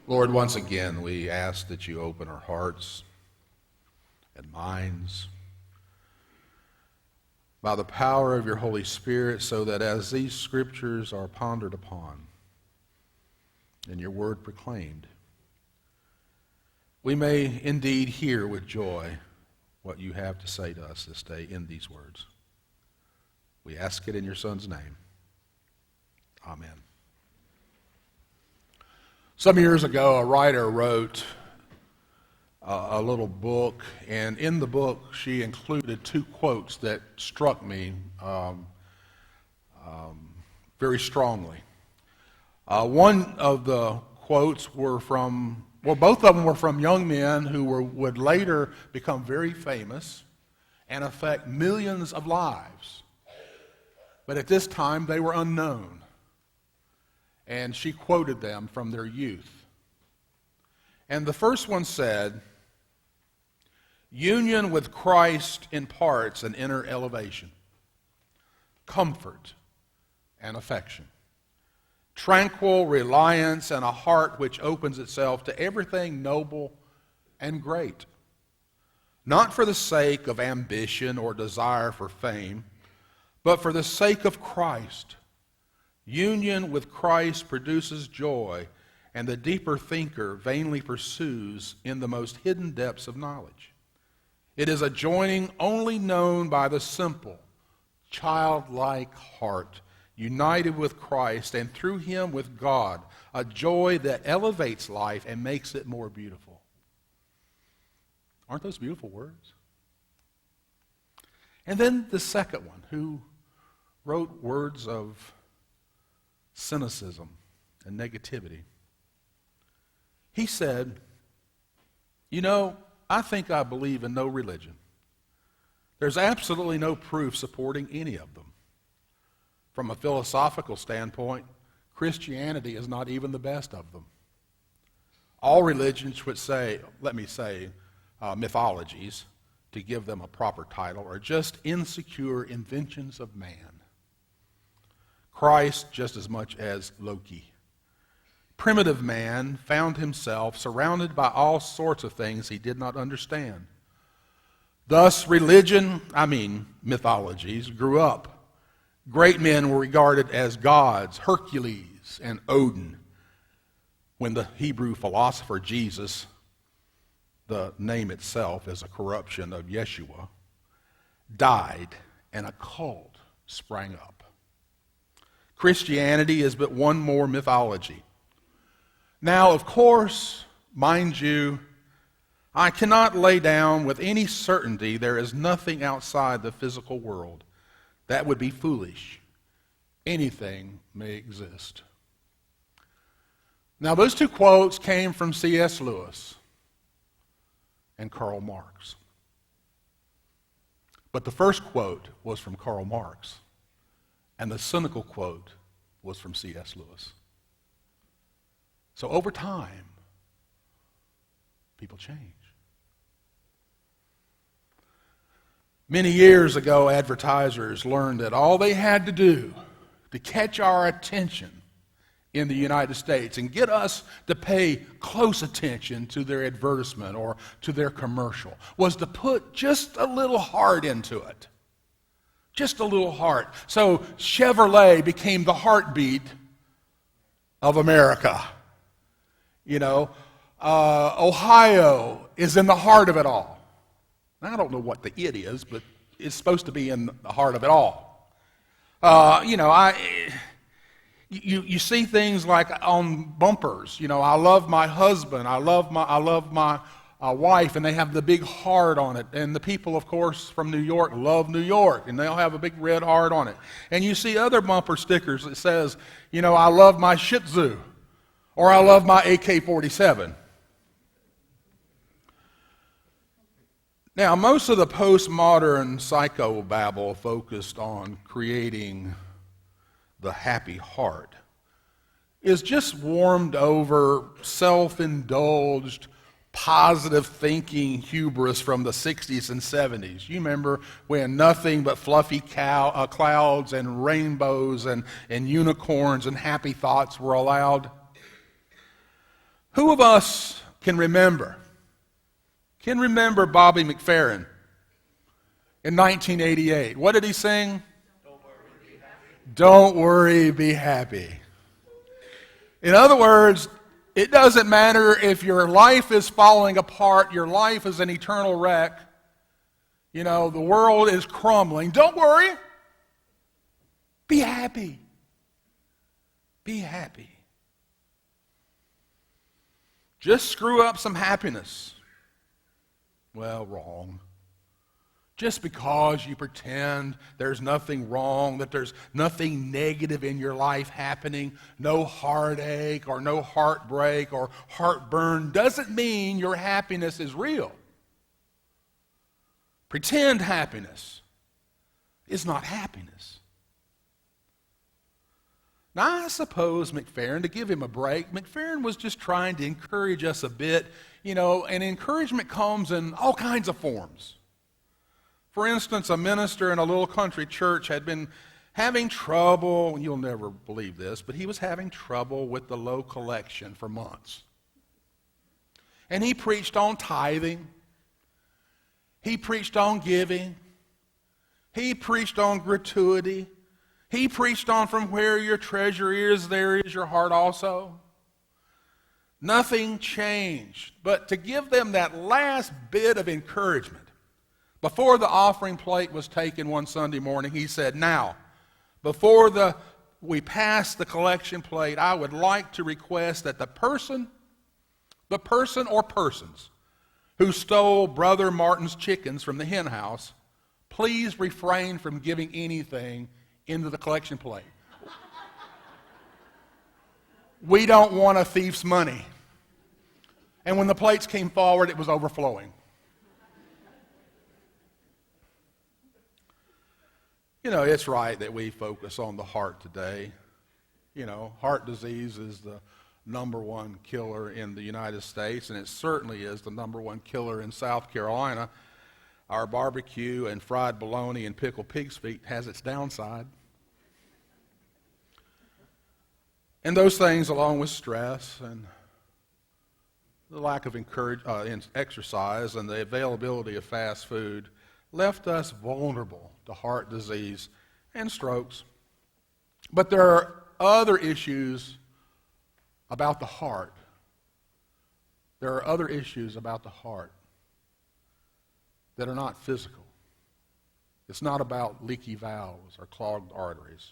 Lord, once again, we ask that you open our hearts and minds by the power of your Holy Spirit, so that as these scriptures are pondered upon and your word proclaimed, we may indeed hear with joy what you have to say to us this day in these words. We ask it in your Son's name. Amen. Some years ago, a writer wrote a little book, and in the book she included two quotes that struck me very strongly. One of the quotes were from, both of them were from young men who would later become very famous and affect millions of lives. But at this time, they were unknown. And she quoted them from their youth. And the first one said, "Union with Christ imparts an inner elevation, comfort and affection, tranquil reliance, and a heart which opens itself to everything noble and great. Not for the sake of ambition or desire for fame, but for the sake of Christ. Union with Christ produces joy, and the deeper thinker vainly pursues in the most hidden depths of knowledge. It is a joining only known by the simple, childlike heart, united with Christ, and through him with God, a joy that elevates life and makes it more beautiful." Aren't those beautiful words? And then the second one, who wrote words of cynicism and negativity. He said, I think I believe in no religion. There's absolutely no proof supporting any of them. From a philosophical standpoint, Christianity is not even the best of them. All religions would say, mythologies, to give them a proper title, are just insecure inventions of man. Christ just as much as Loki. Primitive man found himself surrounded by all sorts of things he did not understand. Thus, mythologies grew up. Great men were regarded as gods, Hercules and Odin. When the Hebrew philosopher Jesus, the name itself is a corruption of Yeshua, died, and a cult sprang up. Christianity is but one more mythology. Now, of course, mind you, I cannot lay down with any certainty there is nothing outside the physical world. That would be foolish. Anything may exist. Now, those two quotes came from C.S. Lewis and Karl Marx. But the first quote was from Karl Marx, and the cynical quote was from C.S. Lewis. So over time, people change. Many years ago, advertisers learned that all they had to do to catch our attention in the United States and get us to pay close attention to their advertisement or to their commercial was to put just a little heart into it. Just a little heart. So Chevrolet became the heartbeat of America. Ohio is in the heart of it all. Now, I don't know what the "it" is, but it's supposed to be in the heart of it all. You see things like on bumpers. I love my husband. I love my wife, and they have the big heart on it. And the people, of course, from New York love New York, and they'll have a big red heart on it. And you see other bumper stickers that says, I love my Shih Tzu, or I love my AK-47. Now, most of the postmodern psychobabble focused on creating the happy heart is just warmed over, self-indulged, positive thinking hubris from the 60s and 70s. You remember when nothing but fluffy clouds and rainbows and unicorns and happy thoughts were allowed? Who of us can remember Bobby McFerrin in 1988? What did he sing? Don't worry, be happy. In other words, it doesn't matter if your life is falling apart, your life is an eternal wreck, the world is crumbling. Don't worry. Be happy. Be happy. Just screw up some happiness. Well, wrong. Just because you pretend there's nothing wrong, that there's nothing negative in your life happening, no heartache or no heartbreak or heartburn, doesn't mean your happiness is real. Pretend happiness is not happiness. Now, I suppose McFerrin, to give him a break, McFerrin was just trying to encourage us a bit, and encouragement comes in all kinds of forms. For instance, a minister in a little country church had been having trouble, you'll never believe this, but he was having trouble with the low collection for months. And he preached on tithing. He preached on giving. He preached on gratuity. He preached on from where your treasure is, there is your heart also. Nothing changed. But to give them that last bit of encouragement, before the offering plate was taken one Sunday morning, he said, now, before we pass the collection plate, I would like to request that the person or persons who stole Brother Martin's chickens from the hen house, please refrain from giving anything into the collection plate. We don't want a thief's money. And when the plates came forward, it was overflowing. It's right that we focus on the heart today. Heart disease is the number one killer in the United States, and it certainly is the number one killer in South Carolina. Our barbecue and fried bologna and pickled pig's feet has its downside. And those things, along with stress and the lack of exercise and the availability of fast food, left us vulnerable to heart disease and strokes. But there are other issues about the heart. There are other issues about the heart that are not physical. It's not about leaky valves or clogged arteries.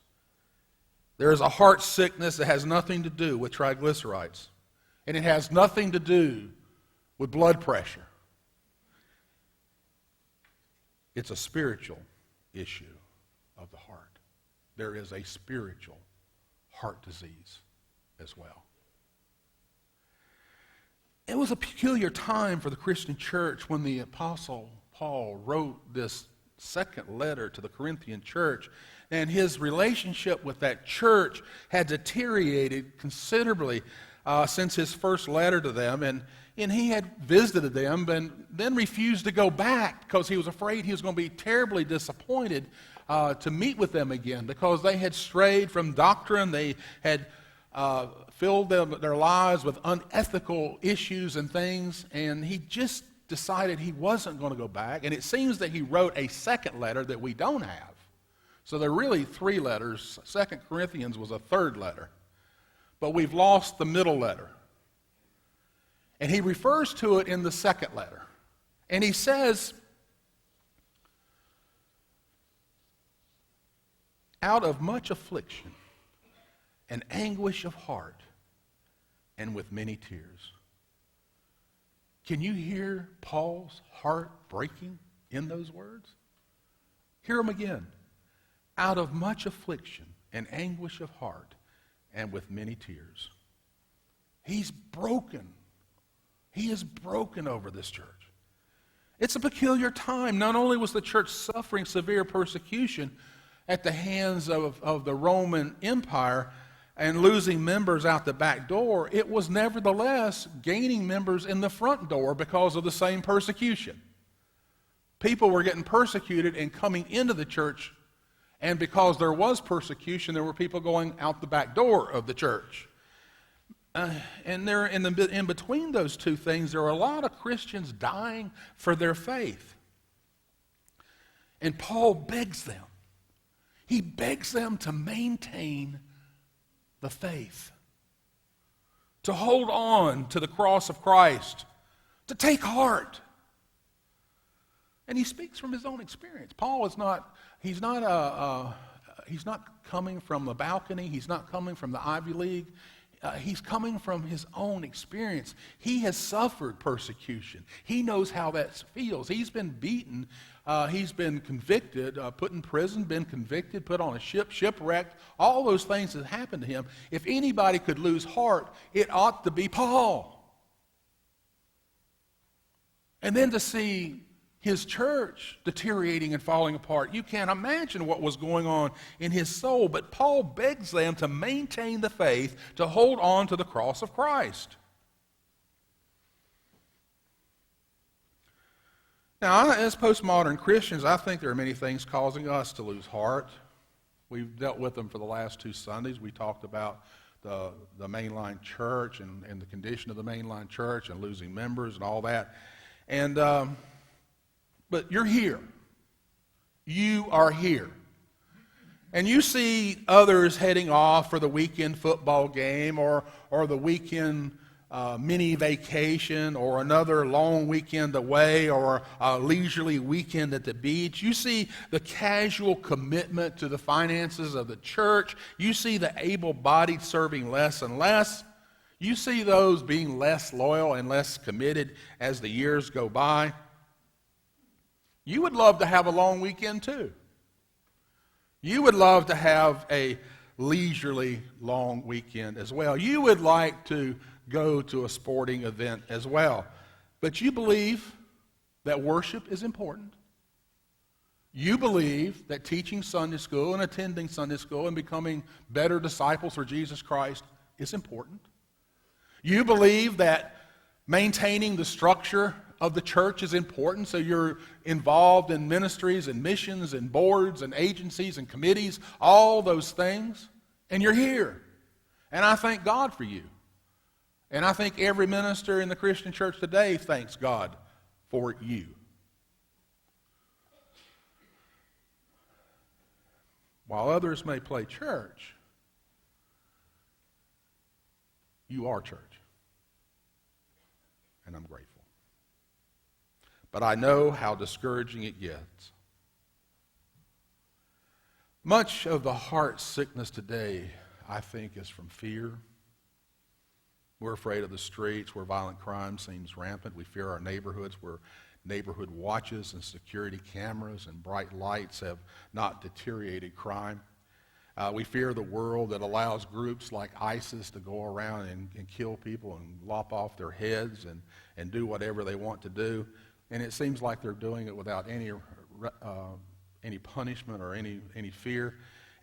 There is a heart sickness that has nothing to do with triglycerides, and it has nothing to do with blood pressure. It's a spiritual issue of the heart. There is a spiritual heart disease as well. It was a peculiar time for the Christian church when the Apostle Paul wrote this second letter to the Corinthian church, and his relationship with that church had deteriorated considerably since his first letter to them, and he had visited them and then refused to go back because he was afraid he was going to be terribly disappointed to meet with them again because they had strayed from doctrine. They had filled their lives with unethical issues and things, and he just decided he wasn't going to go back. And it seems that he wrote a second letter that we don't have. So there are really three letters. 2 Corinthians was a third letter. But we've lost the middle letter. And he refers to it in the second letter. And he says, out of much affliction and anguish of heart, and with many tears. Can you hear Paul's heart breaking in those words? Hear them again. Out of much affliction and anguish of heart, and with many tears. He's broken. He is broken over this church. It's a peculiar time. Not only was the church suffering severe persecution at the hands of the Roman Empire and losing members out the back door, it was nevertheless gaining members in the front door because of the same persecution. People were getting persecuted and coming into the church, and because there was persecution, there were people going out the back door of the church. And there, in between those two things, there are a lot of Christians dying for their faith. And Paul begs them. He begs them to maintain the faith, to hold on to the cross of Christ, to take heart. And he speaks from his own experience. Paul is not, he's not coming from the balcony. He's not coming from the Ivy League. He's coming from his own experience. He has suffered persecution. He knows how that feels. He's been beaten. He's been convicted, put in prison, been convicted, put on a ship, shipwrecked. All those things that happened to him. If anybody could lose heart, it ought to be Paul. And then to see his church deteriorating and falling apart. You can't imagine what was going on in his soul, but Paul begs them to maintain the faith, to hold on to the cross of Christ. Now, as postmodern Christians, I think there are many things causing us to lose heart. We've dealt with them for the last 2 Sundays. We talked about the mainline church and the condition of the mainline church and losing members and all that. And but you're here. You are here. And you see others heading off for the weekend football game or the weekend mini vacation or another long weekend away or a leisurely weekend at the beach. You see the casual commitment to the finances of the church. You see the able-bodied serving less and less. You see those being less loyal and less committed as the years go by. You would love to have a long weekend too. You would love to have a leisurely long weekend as well. You would like to go to a sporting event as well. But you believe that worship is important. You believe that teaching Sunday school and attending Sunday school and becoming better disciples for Jesus Christ is important. You believe that maintaining the structure of the church is important, so you're involved in ministries and missions and boards and agencies and committees, all those things, and you're here. And I thank God for you. And I think every minister in the Christian church today thanks God for you. While others may play church, you are church. And I'm grateful. But I know how discouraging it gets. Much of the heart sickness today, I think, is from fear. We're afraid of the streets where violent crime seems rampant. We fear our neighborhoods where neighborhood watches and security cameras and bright lights have not deteriorated crime. We fear the world that allows groups like ISIS to go around and kill people and lop off their heads and do whatever they want to do. And it seems like they're doing it without any punishment or any fear.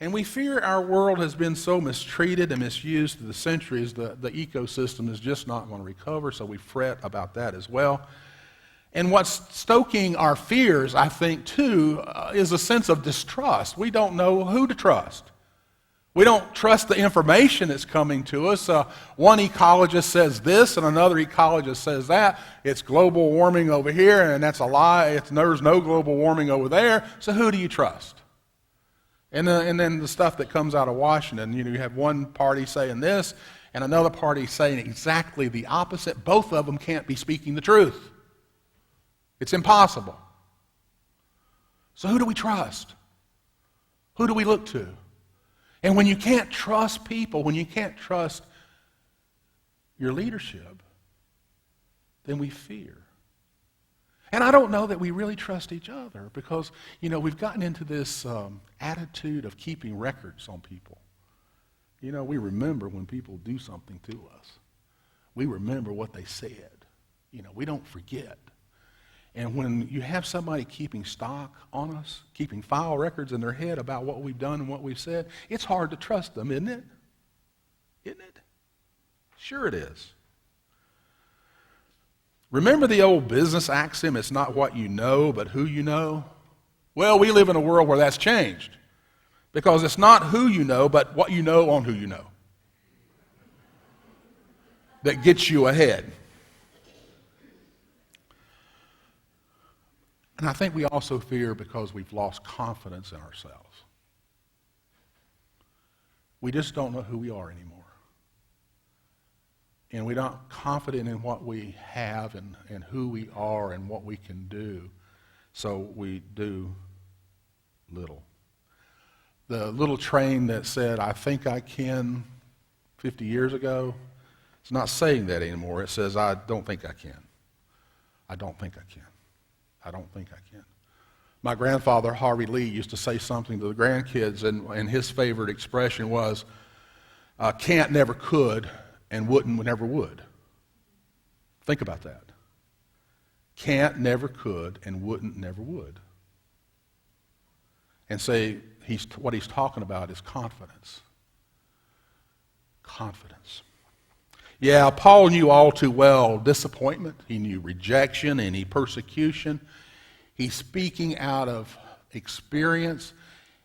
And we fear our world has been so mistreated and misused through the centuries, the ecosystem is just not going to recover, so we fret about that as well. And what's stoking our fears, I think, too, is a sense of distrust. We don't know who to trust. We don't trust the information that's coming to us. One ecologist says this and another ecologist says that. It's global warming over here, and that's a lie. There's no global warming over there. So who do you trust? And then the stuff that comes out of Washington, you have one party saying this and another party saying exactly the opposite. Both of them can't be speaking the truth. It's impossible. So who do we trust? Who do we look to? And when you can't trust people, when you can't trust your leadership, then we fear. And I don't know that we really trust each other because, we've gotten into this attitude of keeping records on people. We remember when people do something to us. We remember what they said. We don't forget. And when you have somebody keeping stock on us, keeping file records in their head about what we've done and what we've said, it's hard to trust them, isn't it? Isn't it? Sure it is. Remember the old business axiom, it's not what you know, but who you know? Well, we live in a world where that's changed. Because it's not who you know, but what you know on who you know. that gets you ahead. And I think we also fear because we've lost confidence in ourselves. We just don't know who we are anymore. And we're not confident in what we have and who we are and what we can do. So we do little. The little train that said, I think I can 50 years ago, it's not saying that anymore. It says, I don't think I can. I don't think I can. I don't think I can. My grandfather, Harvey Lee, used to say something to the grandkids, and his favorite expression was, can't never could, and wouldn't never would. Think about that. Can't never could, and wouldn't never would. And say, what he's talking about is confidence. Confidence. Yeah, Paul knew all too well disappointment. He knew rejection and persecution. He's speaking out of experience,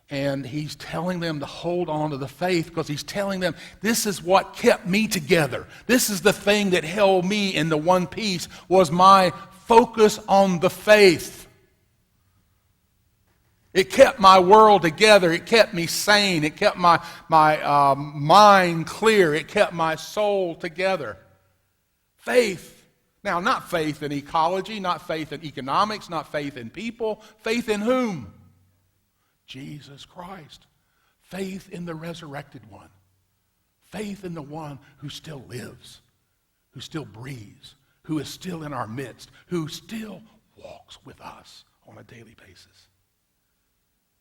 and he's telling them to hold on to the faith because he's telling them, this is what kept me together. This is the thing that held me in the one piece, was my focus on the faith. It kept my world together. It kept me sane. It kept my mind clear. It kept my soul together. Faith. Now, not faith in ecology, not faith in economics, not faith in people. Faith in whom? Jesus Christ. Faith in the resurrected one. Faith in the one who still lives, who still breathes, who is still in our midst, who still walks with us on a daily basis.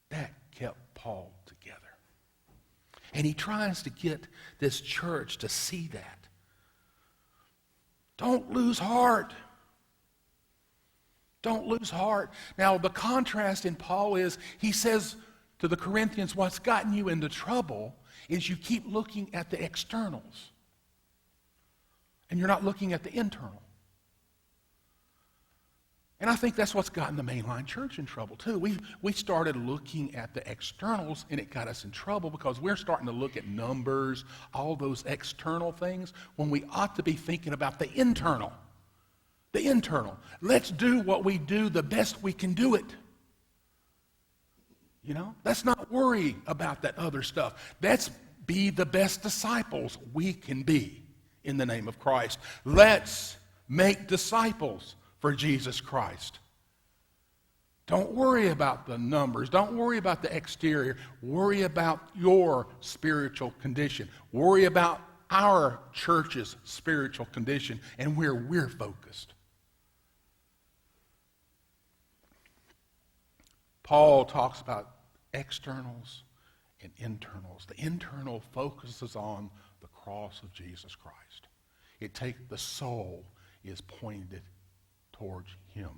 That kept Paul together. And he tries to get this church to see that. Don't lose heart. Don't lose heart. Now, the contrast in Paul is, he says to the Corinthians, what's gotten you into trouble is you keep looking at the externals. And you're not looking at the internal. And I think that's what's gotten the mainline church in trouble too. We started looking at the externals, and it got us in trouble because we're starting to look at numbers, all those external things, when we ought to be thinking about the internal. The internal. Let's do what we do the best we can do it. You know, let's not worry about that other stuff. Let's be the best disciples we can be in the name of Christ. Let's make disciples for Jesus Christ. Don't worry about the numbers. Don't worry about the exterior. Worry about your spiritual condition. Worry about our church's spiritual condition and where we're focused. Paul talks about externals and internals. The internal focuses on the cross of Jesus Christ. The soul is pointed towards him.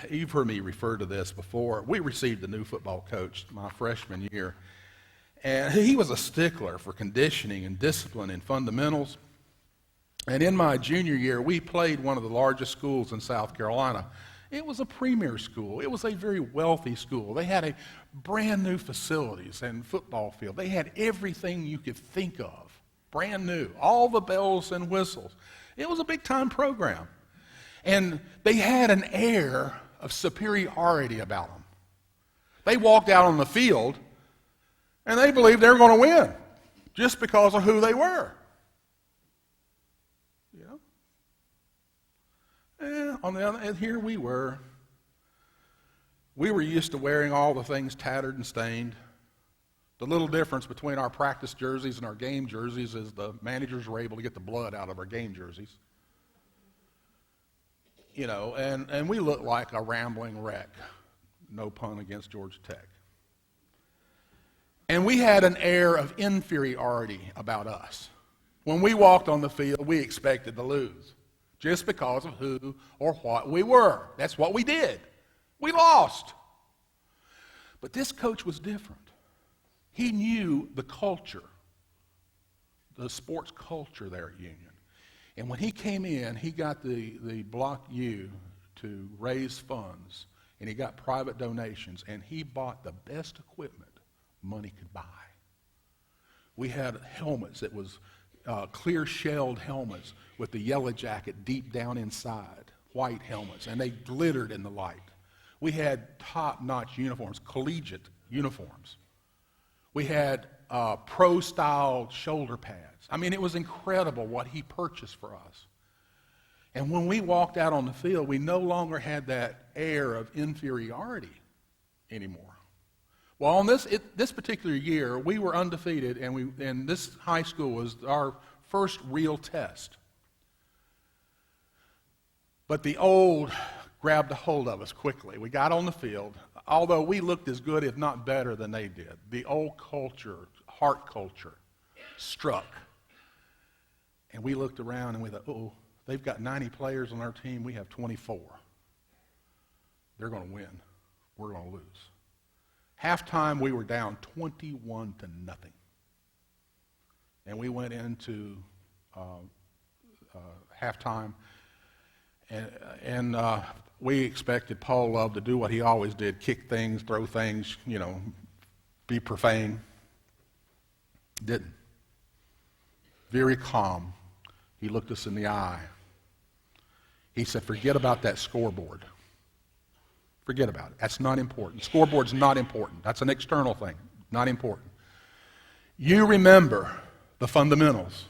You've heard me refer to this before. We received a new football coach my freshman year, and he was a stickler for conditioning and discipline and fundamentals. And in my junior year, we played one of the largest schools in South Carolina. It was a premier school. It was a very wealthy school. They had a brand new facilities and football field. They had everything you could think of, brand new, all the bells and whistles. It was a big-time program. And they had an air of superiority about them. They walked out on the field, and they believed they were going to win just because of who they were. You know? And on the other hand, here we were. We were used to wearing all the things tattered and stained. The little difference between our practice jerseys and our game jerseys is the managers were able to get the blood out of our game jerseys. You know, and we looked like a rambling wreck. No pun against Georgia Tech. And we had an air of inferiority about us. When we walked on the field, we expected to lose just because of who or what we were. That's what we did. We lost. But this coach was different. He knew the culture, the sports culture there at Union. And when he came in, he got the Block U to raise funds, and he got private donations, and he bought the best equipment money could buy. We had helmets that was clear shelled helmets with the yellow jacket deep down inside, white helmets, and they glittered in the light. We had top-notch uniforms, collegiate uniforms. We had pro-style shoulder pads. I mean, it was incredible what he purchased for us. And when we walked out on the field, we no longer had that air of inferiority anymore. Well, on this particular year, we were undefeated, and this high school was our first real test. But the old grabbed a hold of us quickly. We got on the field, although we looked as good, if not better, than they did. The old culture, heart culture, struck. And we looked around and we thought, oh, they've got 90 players on our team. We have 24. They're going to win. We're going to lose. Halftime, we were down 21-0. And we went into halftime, and we expected Paul Love to do what he always did, kick things, throw things, be profane. Didn't. Very calm. He looked us in the eye. He said, forget about that scoreboard. Forget about it. That's not important. Scoreboard's not important. That's an external thing. Not important. You remember the fundamentals.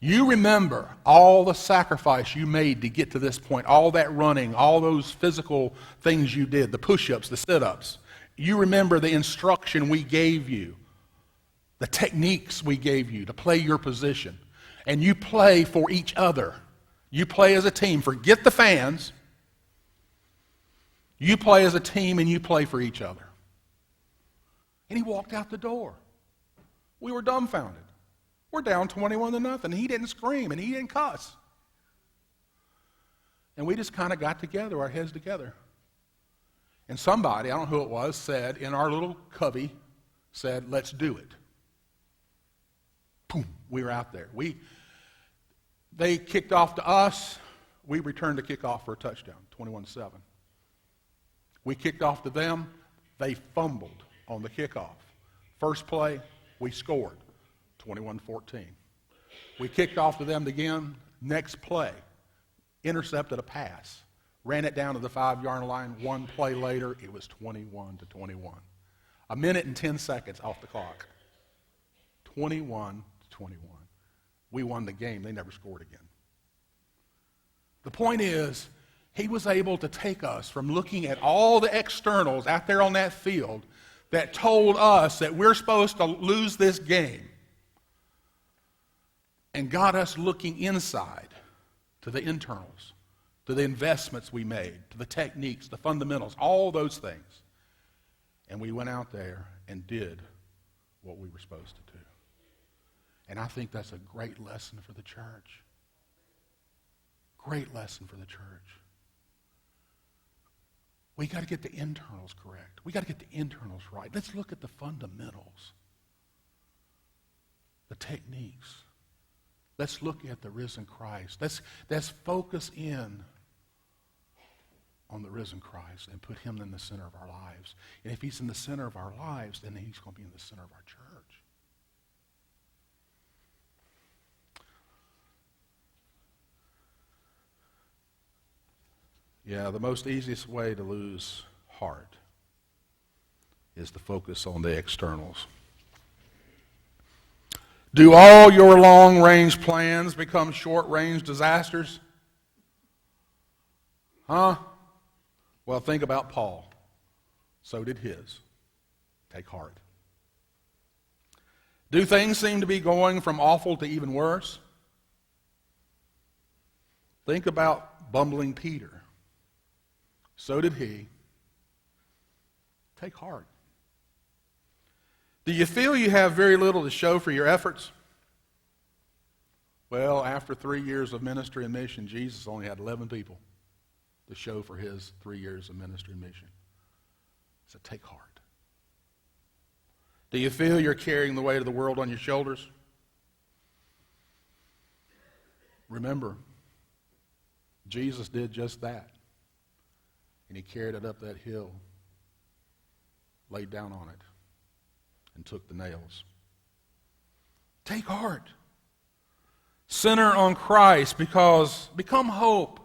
You remember all the sacrifice you made to get to this point, all that running, all those physical things you did, the push-ups, the sit-ups. You remember the instruction we gave you, the techniques we gave you to play your position. And you play for each other. You play as a team. Forget the fans. You play as a team and you play for each other. And he walked out the door. We were dumbfounded. We're down 21-0. He didn't scream and he didn't cuss. And we just kind of got together, our heads together. And somebody, I don't know who it was, said in our little cubby, said, let's do it. Boom, we were out there. They kicked off to us. We returned to kick off for a touchdown, 21-7. We kicked off to them. They fumbled on the kickoff. First play, we scored, 21-14. We kicked off to them again. Next play, intercepted a pass, ran it down to the 5-yard line. One play later, it was 21-21. A minute and 10 seconds off the clock. 21-21. We won the game. They never scored again. The point is, he was able to take us from looking at all the externals out there on that field that told us that we're supposed to lose this game, and got us looking inside to the internals, to the investments we made, to the techniques, the fundamentals, all those things. And we went out there and did what we were supposed to do. And I think that's a great lesson for the church. Great lesson for the church. We got to get the internals correct. We got to get the internals right. Let's look at the fundamentals, the techniques. Let's look at the risen Christ. Let's focus in on the risen Christ and put him in the center of our lives. And if he's in the center of our lives, then he's going to be in the center of our church. Yeah, the most easiest way to lose heart is to focus on the externals. Do all your long-range plans become short-range disasters? Huh? Well, think about Paul. So did his. Take heart. Do things seem to be going from awful to even worse? Think about bumbling Peter. So did he. Take heart. Do you feel you have very little to show for your efforts? Well, after 3 years of ministry and mission, Jesus only had 11 people to show for his 3 years of ministry and mission. So take heart. Do you feel you're carrying the weight of the world on your shoulders? Remember, Jesus did just that. And he carried it up that hill, laid down on it, and took the nails. Take heart. Center on Christ, because become hope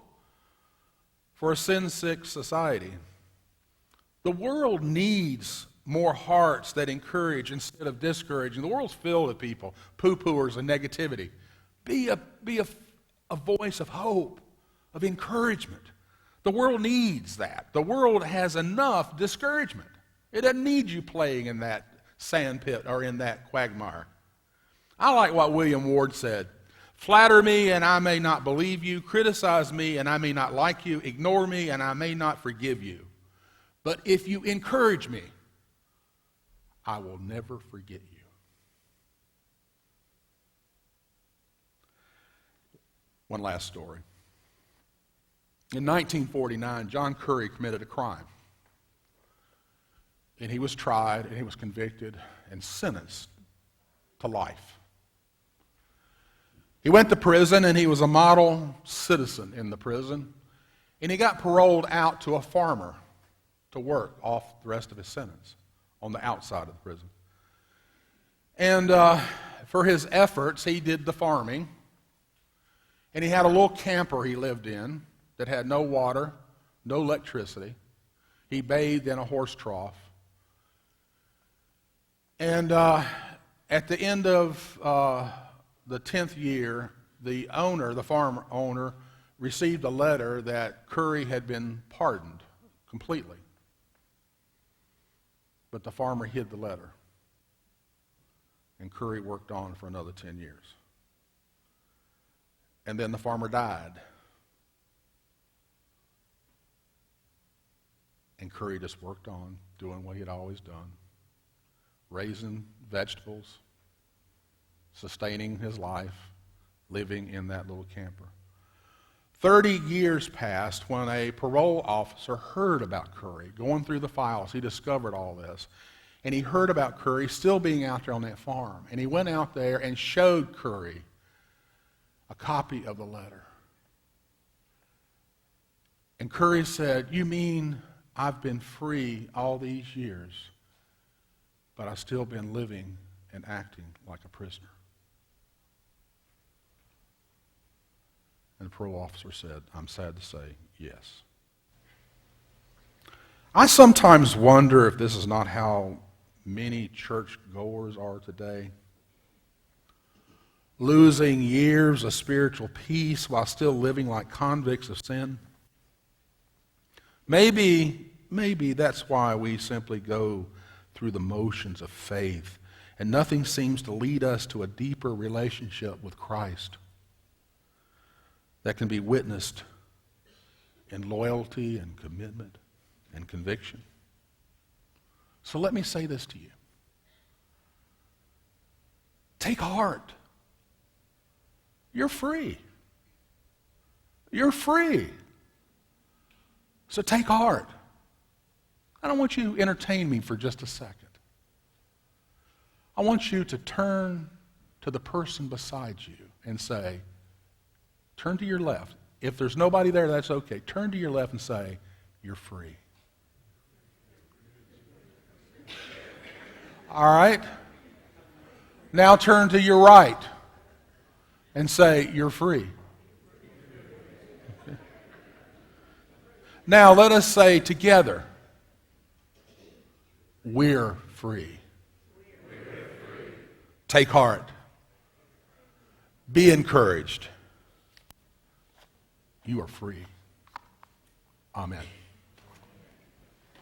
for a sin-sick society. The world needs more hearts that encourage instead of discouraging. The world's filled with people, poo-pooers and negativity. Be a voice of hope, of encouragement. The world needs that. The world has enough discouragement. It doesn't need you playing in that sand pit or in that quagmire. I like what William Ward said. Flatter me and I may not believe you. Criticize me and I may not like you. Ignore me and I may not forgive you. But if you encourage me, I will never forget you. One last story. In 1949, John Curry committed a crime. And he was tried and he was convicted and sentenced to life. He went to prison and he was a model citizen in the prison. And he got paroled out to a farmer to work off the rest of his sentence on the outside of the prison. And for his efforts, he did the farming. And he had a little camper he lived in that had no water, no electricity. He bathed in a horse trough. And at the end of the 10th year, the farm owner, received a letter that Curry had been pardoned completely. But the farmer hid the letter. And Curry worked on for another 10 years. And then the farmer died. And Curry just worked on, doing what he had always done. Raising vegetables, sustaining his life, living in that little camper. 30 years passed when a parole officer heard about Curry. Going through the files, he discovered all this. And he heard about Curry still being out there on that farm. And he went out there and showed Curry a copy of the letter. And Curry said, "You mean I've been free all these years, but I've still been living and acting like a prisoner?" And the parole officer said, "I'm sad to say, yes." I sometimes wonder if this is not how many church goers are today. Losing years of spiritual peace while still living like convicts of sin. Maybe that's why we simply go through the motions of faith and nothing seems to lead us to a deeper relationship with Christ that can be witnessed in loyalty and commitment and conviction. So let me say this to you. Take heart. You're free. You're free. So take heart. I don't want you to entertain me for just a second. I want you to turn to the person beside you and say, turn to your left. If there's nobody there, that's okay. Turn to your left and say, "You're free." All right? Now turn to your right and say, "You're free." Okay. Now let us say together, "We're free." Take heart. Be encouraged. You are free. Amen.